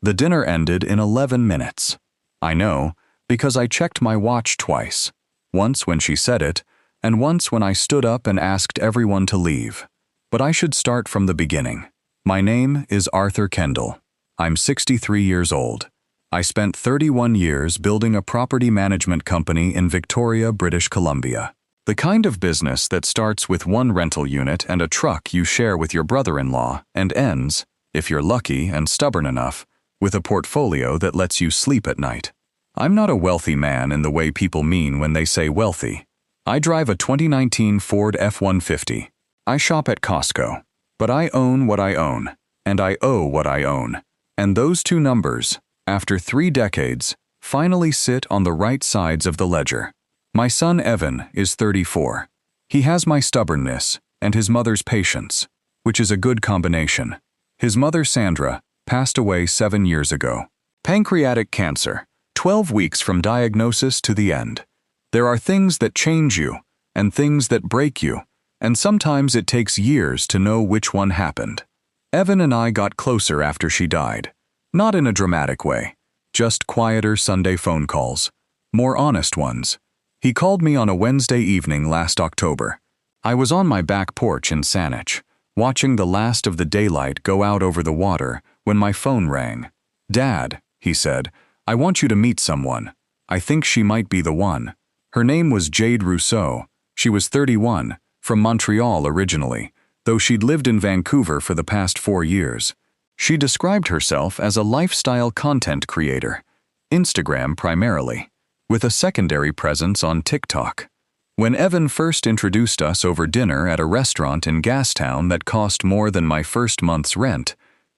The dinner ended in 11 minutes. I know, because I checked my watch twice. Once when she said it, and once when I stood up and asked everyone to leave. But I should start from the beginning. My name is Arthur Kendall. I'm 63 years old. I spent 31 years building a property management company in Victoria, British Columbia. The kind of business that starts with one rental unit and a truck you share with your brother-in-law and ends, if you're lucky and stubborn enough, with a portfolio that lets you sleep at night. I'm not a wealthy man in the way people mean when they say wealthy. I drive a 2019 Ford F-150. I shop at Costco. But I own what I own, and I owe what I own. And those two numbers, after 3 decades, finally sit on the right sides of the ledger. My son Evan is 34. He has my stubbornness and his mother's patience, which is a good combination. His mother Sandra passed away 7 years ago. Pancreatic cancer, 12 weeks from diagnosis to the end. There are things that change you and things that break you, and sometimes it takes years to know which one happened. Evan and I got closer after she died. Not in a dramatic way, just quieter Sunday phone calls, more honest ones. He called me on a Wednesday evening last October. I was on my back porch in Saanich, watching the last of the daylight go out over the water when my phone rang. "Dad," he said, "I want you to meet someone. I think she might be the one." Her name was Jade Rousseau. She was 31, from Montreal originally, though she'd lived in Vancouver for the past 4 years. She described herself as a lifestyle content creator, Instagram primarily, with a secondary presence on TikTok. When Evan first introduced us over dinner at a restaurant in Gastown that cost more than my first month's rent,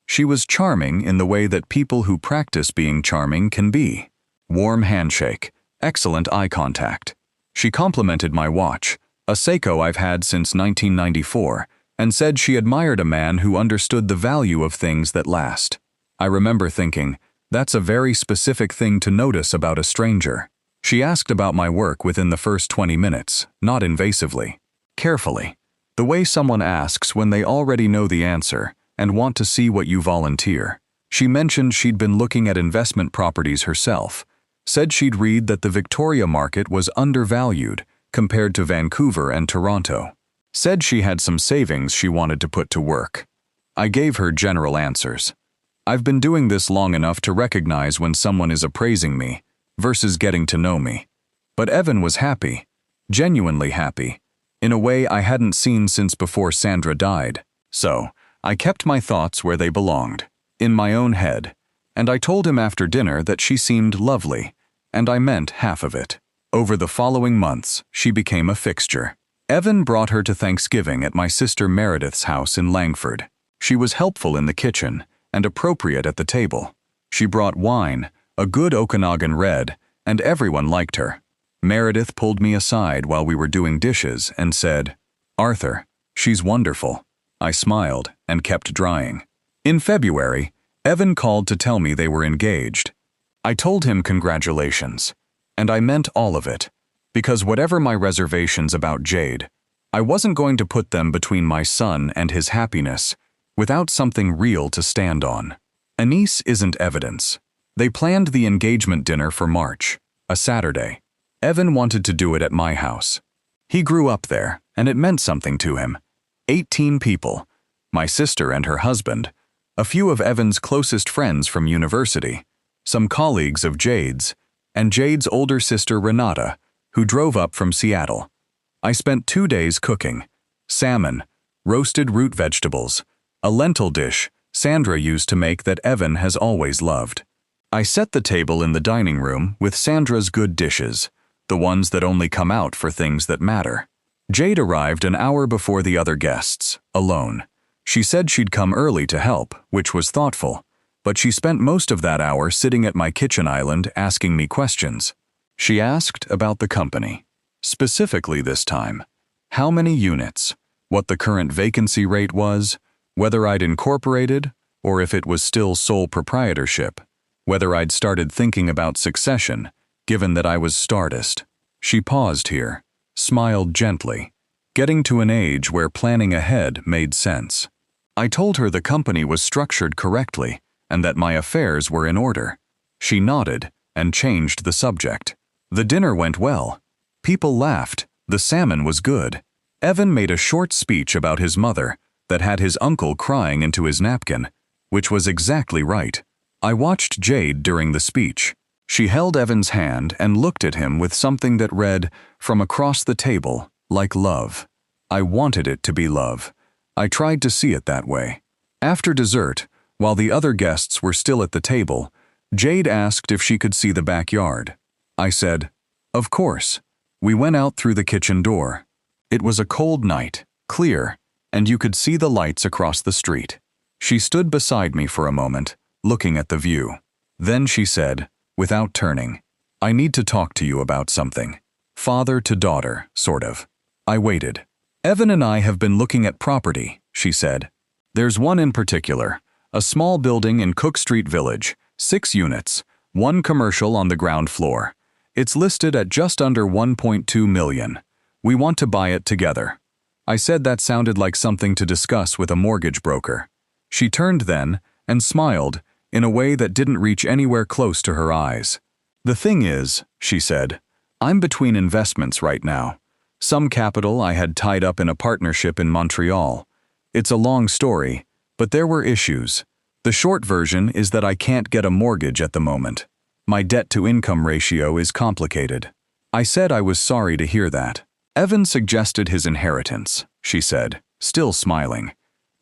she was charming in the way that people who practice being charming can be. Warm handshake, excellent eye contact. She complimented my watch, a Seiko I've had since 1994, and said she admired a man who understood the value of things that last. I remember thinking, that's a very specific thing to notice about a stranger. She asked about my work within the first 20 minutes, not invasively, carefully, the way someone asks when they already know the answer and want to see what you volunteer. She mentioned she'd been looking at investment properties herself, said she'd read that the Victoria market was undervalued compared to Vancouver and Toronto. Said she had some savings she wanted to put to work. I gave her general answers. I've been doing this long enough to recognize when someone is appraising me versus getting to know me. But Evan was happy, genuinely happy, in a way I hadn't seen since before Sandra died. So, I kept my thoughts where they belonged, in my own head, and I told him after dinner that she seemed lovely, and I meant half of it. Over the following months, she became a fixture. Evan brought her to Thanksgiving at my sister Meredith's house in Langford. She was helpful in the kitchen and appropriate at the table. She brought wine, a good Okanagan red, and everyone liked her. Meredith pulled me aside while we were doing dishes and said, "Arthur, she's wonderful." I smiled and kept drying. In February, Evan called to tell me they were engaged. I told him congratulations, and I meant all of it, because whatever my reservations about Jade, I wasn't going to put them between my son and his happiness without something real to stand on. Anise isn't evidence. They planned the engagement dinner for March, a Saturday. Evan wanted to do it at my house. He grew up there, and it meant something to him. 18 people, my sister and her husband, a few of Evan's closest friends from university, some colleagues of Jade's, and Jade's older sister Renata, who drove up from Seattle. I spent 2 days cooking: salmon, roasted root vegetables, a lentil dish Sandra used to make that Evan has always loved. I set the table in the dining room with Sandra's good dishes, the ones that only come out for things that matter. Jade arrived an hour before the other guests, alone. She said she'd come early to help, which was thoughtful, but she spent most of that hour sitting at my kitchen island asking me questions. She asked about the company. Specifically this time, how many units, what the current vacancy rate was, whether I'd incorporated, or if it was still sole proprietorship, whether I'd started thinking about succession, given that I was Stardust. She paused here, smiled gently, getting to an age where planning ahead made sense. I told her the company was structured correctly, and that my affairs were in order. She nodded and changed the subject. The dinner went well. People laughed. The salmon was good. Evan made a short speech about his mother that had his uncle crying into his napkin, which was exactly right. I watched Jade during the speech. She held Evan's hand and looked at him with something that read, from across the table, like love. I wanted it to be love. I tried to see it that way. After dessert, while the other guests were still at the table, Jade asked if she could see the backyard. I said, "Of course." We went out through the kitchen door. It was a cold night, clear, and you could see the lights across the street. She stood beside me for a moment, looking at the view. Then she said, without turning, "I need to talk to you about something. Father to daughter, sort of." I waited. "Evan and I have been looking at property," she said. "There's one in particular, a small building in Cook Street Village, 6 units, 1 commercial on the ground floor. It's listed at just under 1.2 million. We want to buy it together." I said that sounded like something to discuss with a mortgage broker. She turned then and smiled in a way that didn't reach anywhere close to her eyes. "The thing is," she said, "I'm between investments right now. Some capital I had tied up in a partnership in Montreal. It's a long story, but there were issues. The short version is that I can't get a mortgage at the moment. My debt-to-income ratio is complicated." I said I was sorry to hear that. "Evan suggested his inheritance," she said, still smiling.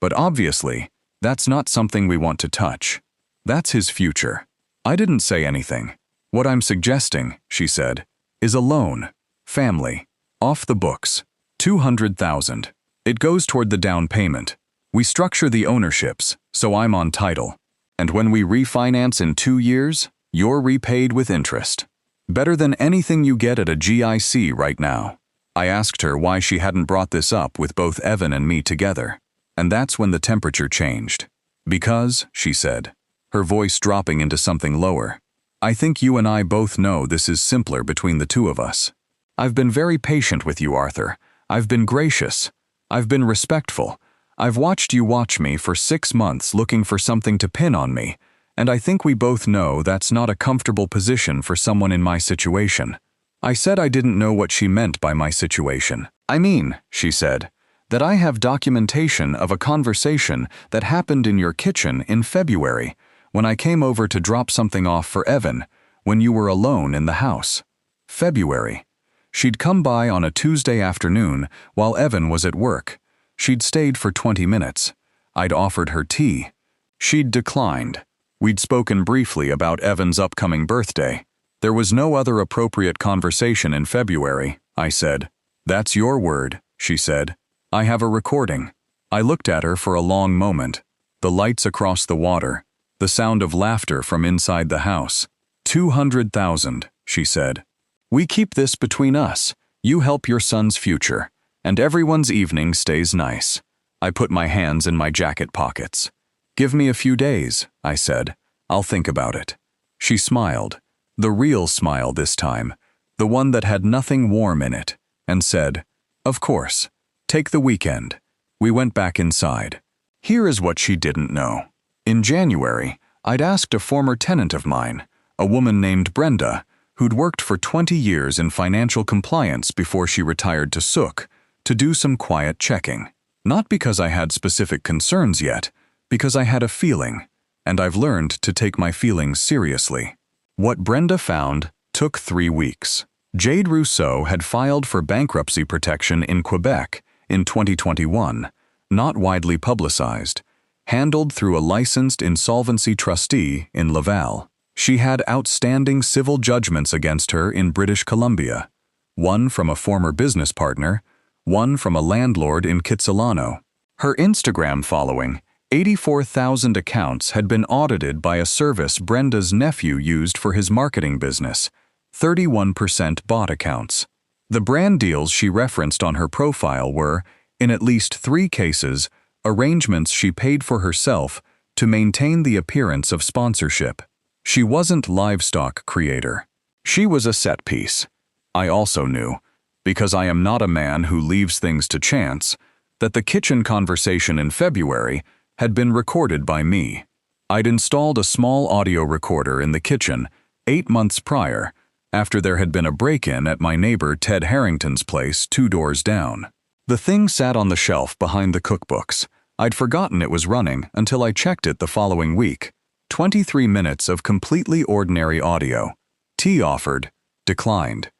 "But obviously, that's not something we want to touch. That's his future." I didn't say anything. "What I'm suggesting," she said, "is a loan. Family. Off the books. 200,000. It goes toward the down payment. We structure the ownerships, so I'm on title. And when we refinance in 2 years, you're repaid with interest. Better than anything you get at a GIC right now." I asked her why she hadn't brought this up with both Evan and me together. And that's when the temperature changed. "Because," she said, her voice dropping into something lower, "I think you and I both know this is simpler between the two of us. I've been very patient with you, Arthur. I've been gracious. I've been respectful. I've watched you watch me for 6 months looking for something to pin on me, and I think we both know that's not a comfortable position for someone in my situation." I said I didn't know what she meant by my situation. "I mean," she said, "that I have documentation of a conversation that happened in your kitchen in February when I came over to drop something off for Evan when you were alone in the house." February. She'd come by on a Tuesday afternoon while Evan was at work. She'd stayed for 20 minutes. I'd offered her tea. She'd declined. We'd spoken briefly about Evan's upcoming birthday. "There was no other appropriate conversation in February," I said. "That's your word," she said. "I have a recording." I looked at her for a long moment. The lights across the water. The sound of laughter from inside the house. 200,000, she said. "We keep this between us. You help your son's future, and everyone's evening stays nice." I put my hands in my jacket pockets. "Give me a few days," I said. "I'll think about it." She smiled. The real smile this time, the one that had nothing warm in it, and said, "Of course. Take the weekend." We went back inside. Here is what she didn't know. In January, I'd asked a former tenant of mine, a woman named Brenda, who'd worked for 20 years in financial compliance before she retired to Sook, to do some quiet checking. Not because I had specific concerns yet, because I had a feeling, and I've learned to take my feelings seriously. What Brenda found took 3 weeks. Jade Rousseau had filed for bankruptcy protection in Quebec in 2021, not widely publicized, handled through a licensed insolvency trustee in Laval. She had outstanding civil judgments against her in British Columbia, one from a former business partner, one from a landlord in Kitsilano. Her Instagram following, 84,000 accounts, had been audited by a service Brenda's nephew used for his marketing business, 31% bot accounts. The brand deals she referenced on her profile were, in at least 3 cases, arrangements she paid for herself to maintain the appearance of sponsorship. She wasn't livestock creator. She was a set piece. I also knew, because I am not a man who leaves things to chance, that the kitchen conversation in February had been recorded by me. I'd installed a small audio recorder in the kitchen 8 months prior, after there had been a break-in at my neighbor Ted Harrington's place 2 doors down. The thing sat on the shelf behind the cookbooks. I'd forgotten it was running until I checked it the following week. 23 minutes of completely ordinary audio. Tea offered, declined.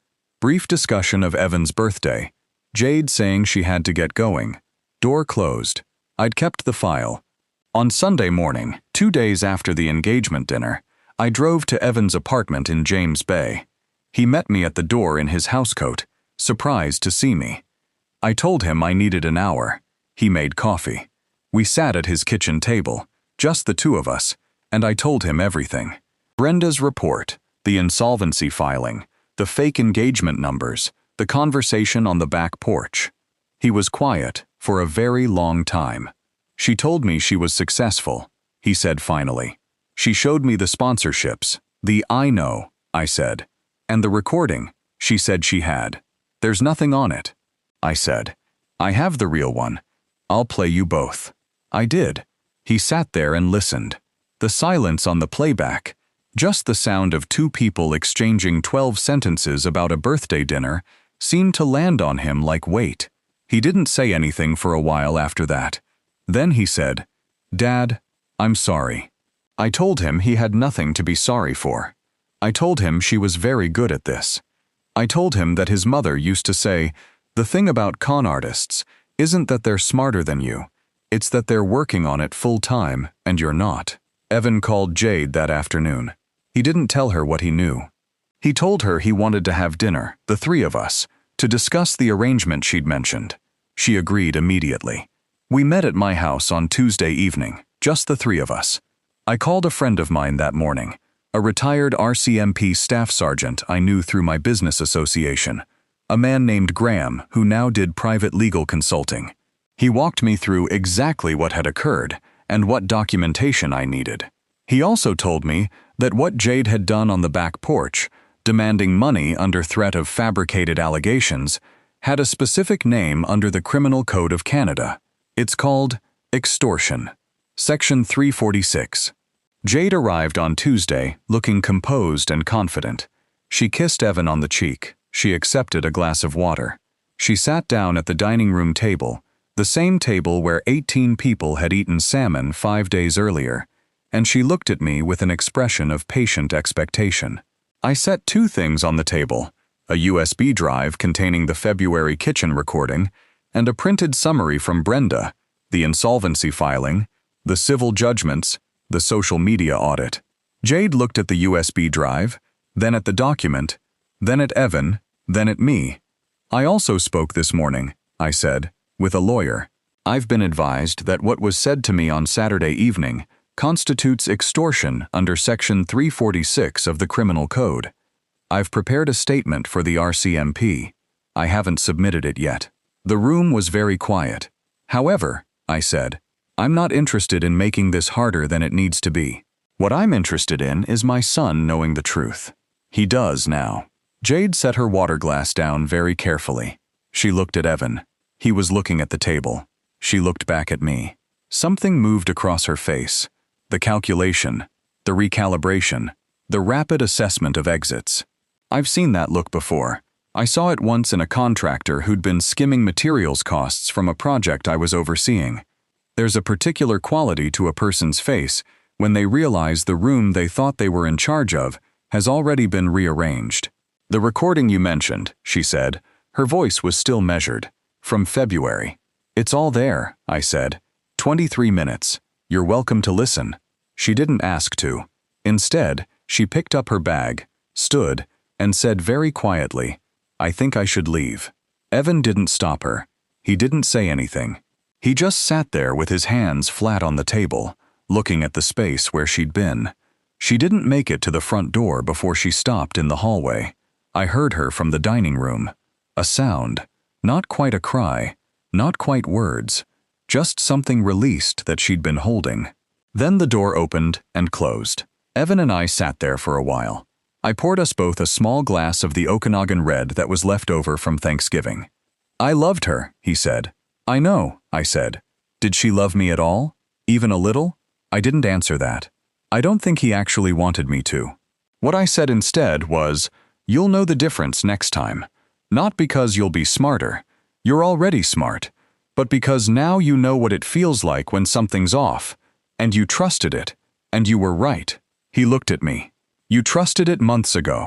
Brief discussion of Evan's birthday. Jade saying she had to get going. Door closed. I'd kept the file. On Sunday morning, 2 days after the engagement dinner, I drove to Evan's apartment in James Bay. He met me at the door in his housecoat, surprised to see me. I told him I needed an hour. He made coffee. We sat at his kitchen table, just the two of us, and I told him everything. Brenda's report, the insolvency filing, the fake engagement numbers, the conversation on the back porch. He was quiet for a very long time. She told me she was successful, he said finally. She showed me the sponsorships, the I know, I said. And the recording, she said she had. There's nothing on it. I said. I have the real one. I'll play you both. I did. He sat there and listened. The silence on the playback, just the sound of 2 people exchanging 12 sentences about a birthday dinner, seemed to land on him like weight. He didn't say anything for a while after that. Then he said, "Dad, I'm sorry." I told him he had nothing to be sorry for. I told him she was very good at this. I told him that his mother used to say, "The thing about con artists isn't that they're smarter than you. It's that they're working on it full time and you're not." Evan called Jade that afternoon. He didn't tell her what he knew. He told her he wanted to have dinner, the 3 of us, to discuss the arrangement she'd mentioned. She agreed immediately. We met at my house on Tuesday evening, just the 3 of us. I called a friend of mine that morning, a retired RCMP staff sergeant I knew through my business association, a man named Graham who now did private legal consulting. He walked me through exactly what had occurred and what documentation I needed. He also told me that what Jade had done on the back porch, demanding money under threat of fabricated allegations, had a specific name under the Criminal Code of Canada. It's called extortion. Section 346. Jade arrived on Tuesday, looking composed and confident. She kissed Evan on the cheek. She accepted a glass of water. She sat down at the dining room table, the same table where 18 people had eaten salmon 5 days earlier, and she looked at me with an expression of patient expectation. I set 2 things on the table, a USB drive containing the February kitchen recording, and a printed summary from Brenda, the insolvency filing, the civil judgments, the social media audit. Jade looked at the USB drive, then at the document, then at Evan, then at me. "I also spoke this morning," I said, "with a lawyer. I've been advised that what was said to me on Saturday evening constitutes extortion under Section 346 of the Criminal Code. I've prepared a statement for the RCMP. I haven't submitted it yet." The room was very quiet. "However," I said, "I'm not interested in making this harder than it needs to be. What I'm interested in is my son knowing the truth. He does now." Jade set her water glass down very carefully. She looked at Evan. He was looking at the table. She looked back at me. Something moved across her face. The calculation, the recalibration, the rapid assessment of exits. I've seen that look before. I saw it once in a contractor who'd been skimming materials costs from a project I was overseeing. There's a particular quality to a person's face when they realize the room they thought they were in charge of has already been rearranged. "The recording you mentioned," she said. Her voice was still measured. "From February. It's all there," I said. 23 minutes. You're welcome to listen." She didn't ask to. Instead, she picked up her bag, stood, and said very quietly, "I think I should leave." Evan didn't stop her. He didn't say anything. He just sat there with his hands flat on the table, looking at the space where she'd been. She didn't make it to the front door before she stopped in the hallway. I heard her from the dining room. A sound, not quite a cry, not quite words, just something released that she'd been holding. Then the door opened and closed. Evan and I sat there for a while. I poured us both a small glass of the Okanagan Red that was left over from Thanksgiving. "I loved her," he said. "I know," I said. "Did she love me at all? Even a little?" I didn't answer that. I don't think he actually wanted me to. What I said instead was, "You'll know the difference next time. Not because you'll be smarter. You're already smart. But because now you know what it feels like when something's off. And you trusted it. And you were right." He looked at me. "You trusted it months ago."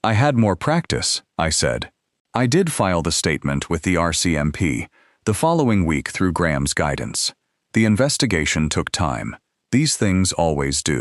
"I had more practice," I said. I did file the statement with the RCMP the following week through Graham's guidance. The investigation took time. These things always do.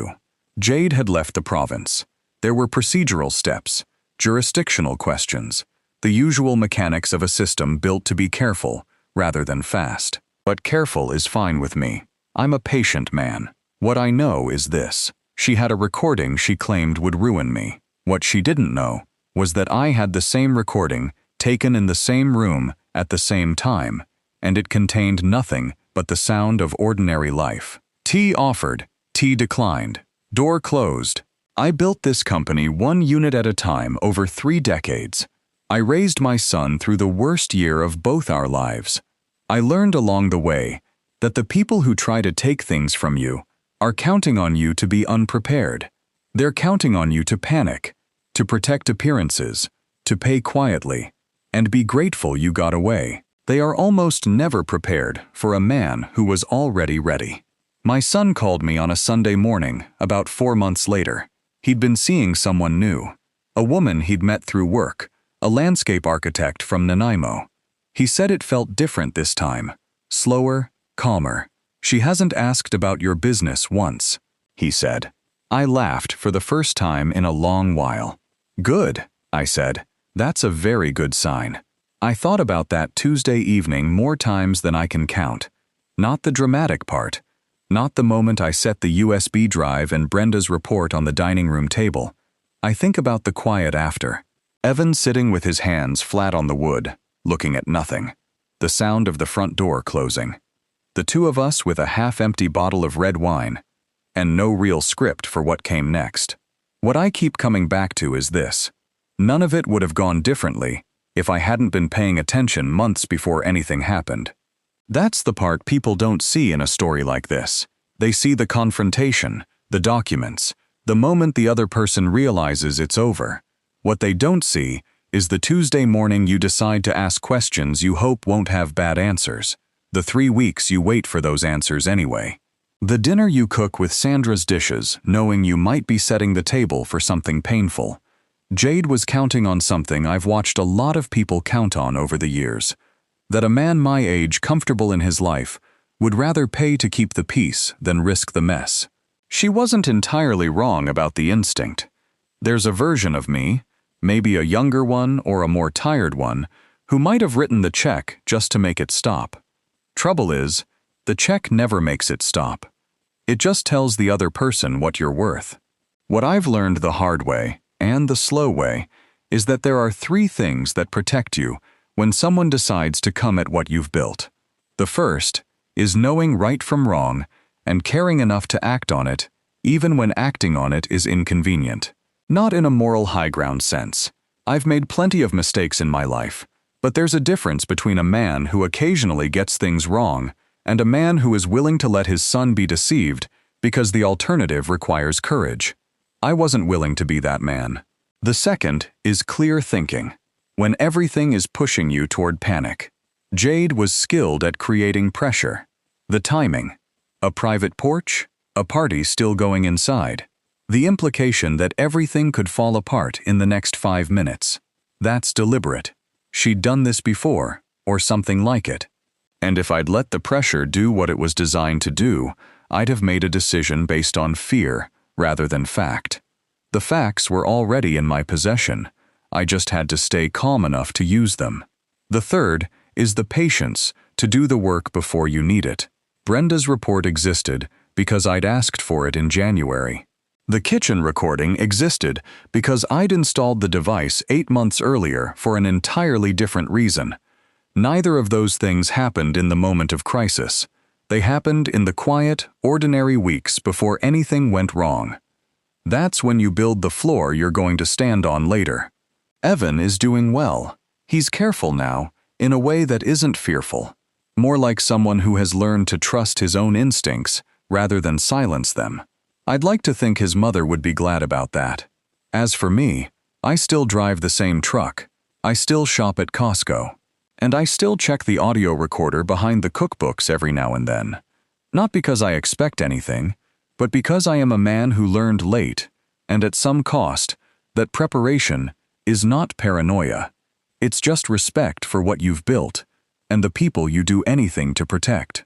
Jade had left the province. There were procedural steps, jurisdictional questions, the usual mechanics of a system built to be careful rather than fast. But careful is fine with me. I'm a patient man. What I know is this. She had a recording she claimed would ruin me. What she didn't know was that I had the same recording taken in the same room at the same time, and it contained nothing but the sound of ordinary life. T offered, T declined. Door closed. I built this company 1 unit at a time over 3 decades. I raised my son through the worst year of both our lives. I learned along the way that the people who try to take things from you are counting on you to be unprepared. They're counting on you to panic, to protect appearances, to pay quietly, and be grateful you got away. They are almost never prepared for a man who was already ready. My son called me on a Sunday morning about 4 months later. He'd been seeing someone new, a woman he'd met through work, a landscape architect from Nanaimo. He said it felt different this time, slower, calmer. "She hasn't asked about your business once," he said. I laughed for the first time in a long while. "Good," I said. "That's a very good sign." I thought about that Tuesday evening more times than I can count. Not the dramatic part. Not the moment I set the USB drive and Brenda's report on the dining room table. I think about the quiet after. Evan sitting with his hands flat on the wood, looking at nothing. The sound of the front door closing. The two of us with a half-empty bottle of red wine. And no real script for what came next. What I keep coming back to is this. None of it would have gone differently if I hadn't been paying attention months before anything happened. That's the part people don't see in a story like this. They see the confrontation, the documents, the moment the other person realizes it's over. What they don't see is the Tuesday morning you decide to ask questions you hope won't have bad answers. The 3 weeks you wait for those answers anyway. The dinner you cook with Sandra's dishes, knowing you might be setting the table for something painful. Jade was counting on something I've watched a lot of people count on over the years. That a man my age, comfortable in his life, would rather pay to keep the peace than risk the mess. She wasn't entirely wrong about the instinct. There's a version of me, maybe a younger one or a more tired one, who might have written the check just to make it stop. Trouble is, the check never makes it stop. It just tells the other person what you're worth. What I've learned the hard way, and the slow way, is that there are 3 things that protect you when someone decides to come at what you've built. The first is knowing right from wrong and caring enough to act on it, even when acting on it is inconvenient. Not in a moral high ground sense. I've made plenty of mistakes in my life, but there's a difference between a man who occasionally gets things wrong and a man who is willing to let his son be deceived because the alternative requires courage. I wasn't willing to be that man. The second is clear thinking, when everything is pushing you toward panic. Jade was skilled at creating pressure. The timing. A private porch, a party still going inside. The implication that everything could fall apart in the next 5 minutes. That's deliberate. She'd done this before, or something like it. And if I'd let the pressure do what it was designed to do, I'd have made a decision based on fear rather than fact. The facts were already in my possession. I just had to stay calm enough to use them. The third is the patience to do the work before you need it. Brenda's report existed because I'd asked for it in January. The kitchen recording existed because I'd installed the device 8 months earlier for an entirely different reason. Neither of those things happened in the moment of crisis. They happened in the quiet, ordinary weeks before anything went wrong. That's when you build the floor you're going to stand on later. Evan is doing well. He's careful now, in a way that isn't fearful. More like someone who has learned to trust his own instincts rather than silence them. I'd like to think his mother would be glad about that. As for me, I still drive the same truck, I still shop at Costco, and I still check the audio recorder behind the cookbooks every now and then. Not because I expect anything, but because I am a man who learned late, and at some cost, that preparation is not paranoia. It's just respect for what you've built, and the people you do anything to protect.